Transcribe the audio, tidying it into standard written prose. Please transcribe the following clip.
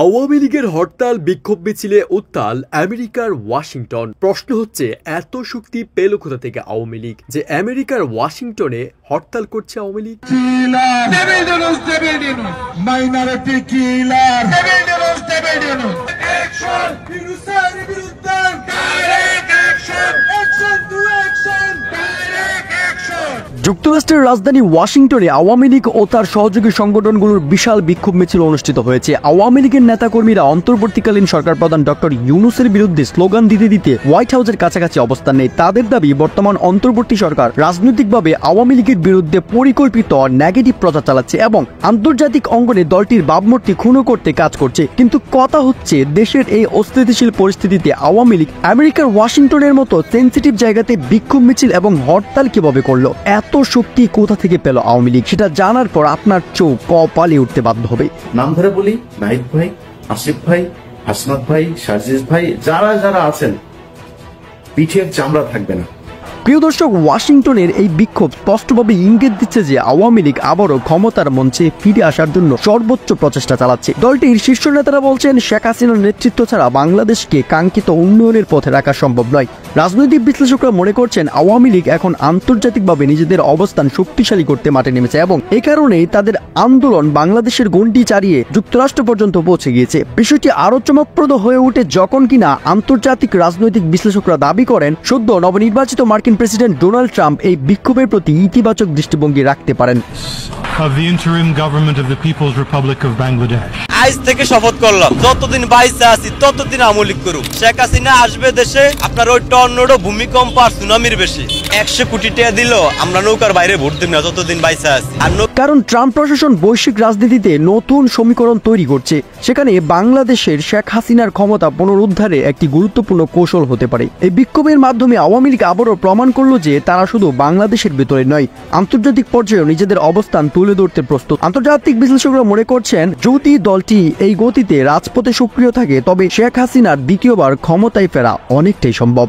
আওয়ামী লীগের হরতাল বিক্ষোভ মিছিলে উত্তাল আমেরিকার ওয়াশিংটন। প্রশ্ন হচ্ছে, এত শক্তি পেল কোথা থেকে আওয়ামী লীগ যে আমেরিকার ওয়াশিংটনে হরতাল করছে আওয়ামী লীগ? যুক্তরাষ্ট্রের রাজধানী ওয়াশিংটনে আওয়ামী লীগ ও তার সহযোগী সংগঠনগুলোর বিশাল বিক্ষোভ মিছিল অনুষ্ঠিত হয়েছে। আওয়ামী লীগের নেতাকর্মীরা অন্তর্বর্তীকালীন সরকার প্রধান ডক্টর ইউনূসের বিরুদ্ধে স্লোগান দিতে দিতে হোয়াইট হাউসের কাছাকাছি অবস্থান নেয়। তাদের দাবি, বর্তমান অন্তর্বর্তী সরকার রাজনৈতিকভাবে আওয়ামী লীগের বিরুদ্ধে পরিকল্পিত নেগেটিভ প্রচার চালাচ্ছে এবং আন্তর্জাতিক অঙ্গনে দলটির ভাবমূর্তি ক্ষুণ্ণ করতে কাজ করছে। কিন্তু কথা হচ্ছে, দেশের এই অস্থিতিশীল পরিস্থিতিতে আওয়ামী লীগ আমেরিকার ওয়াশিংটনের মতো সেন্সিটিভ জায়গাতে বিক্ষোভ মিছিল এবং হরতাল কিভাবে করলো? এত শক্তি কোথা থেকে পেল আওয়ামী লীগ? সেটা জানার পর আপনার চোখ কপালে উঠতে বাধ্য হবে। নাম ধরে বলি, নাহিদ ভাই, আসিফ ভাই, হাসনাত ভাই, সাজিদ ভাই, যারা যারা আছেন, পিঠের চামড়া থাকবে না। প্রিয় দর্শক, ওয়াশিংটনের এই বিক্ষোভ স্পষ্টভাবে ইঙ্গিত দিচ্ছে যে আওয়ামী লীগ আবারও ক্ষমতার মঞ্চে ফিরে আসার জন্য সর্বোচ্চ প্রচেষ্টা চালাচ্ছে। দলটির শীর্ষ নেতারা বলছেন, শেখ হাসিনার নেতৃত্ব ছাড়া বাংলাদেশকে কাঙ্ক্ষিত উন্নয়নের পথে রাখা সম্ভব নয়। রাজনৈতিক বিশ্লেষকরা মনে করছেন, আওয়ামী লীগ এখন আন্তর্জাতিকভাবে নিজেদের অবস্থান শক্তিশালী করতে মাঠে নেমেছে এবং এ কারণেই তাদের আন্দোলন বাংলাদেশের গণ্ডি ছাড়িয়ে যুক্তরাষ্ট্র পর্যন্ত পৌঁছে গিয়েছে। বিষয়টি আরো চমকপ্রদ হয়ে ওঠে যখন কিনা আন্তর্জাতিক রাজনৈতিক বিশ্লেষকরা দাবি করেন, সদ্য নবনির্বাচিত মার্কিন প্রেসিডেন্ট ডোনাল্ড ট্রাম্প এই বিক্ষোভের প্রতি ইতিবাচক দৃষ্টিভঙ্গি রাখতে পারেন। Of the interim government of the People's Republic of Bangladesh. আজ থেকে শপথ করলাম, যতদিন বাইসে আছি ততদিন আওয়ামী লীগ করুক। শেখ হাসিনা আসবে দেশে, আপনার ওই টর্নেডো, ভূমিকম্প আর সুনামির বেশি 100 কোটি টাকা দিল, আমরা নৌকার বাইরে ভোট দিব না যতদিন বাইসে আছি। কারণ ট্রাম্প প্রশাসন বৈশ্বিক রাজনীতিতে নতুন সমীকরণ তৈরি করছে, সেখানে বাংলাদেশের শেখ হাসিনার ক্ষমতা পুনরুদ্ধারে একটি গুরুত্বপূর্ণ কৌশল হতে পারে। এই বিক্ষোভের মাধ্যমে আওয়ামী লীগ আবারও প্রমাণ করলো যে তারা শুধু বাংলাদেশের ভেতরে নয়, আন্তর্জাতিক পর্যায়েও নিজেদের অবস্থান তুলে ধরতে প্রস্তুত। আন্তর্জাতিক বিশ্লেষকরা মনে করছেন, যদি দলটি এই গতিতে রাজপথে সক্রিয় থাকে তবে শেখ হাসিনার দ্বিতীয়বার ক্ষমতায় ফেরা অনেকটাই সম্ভব।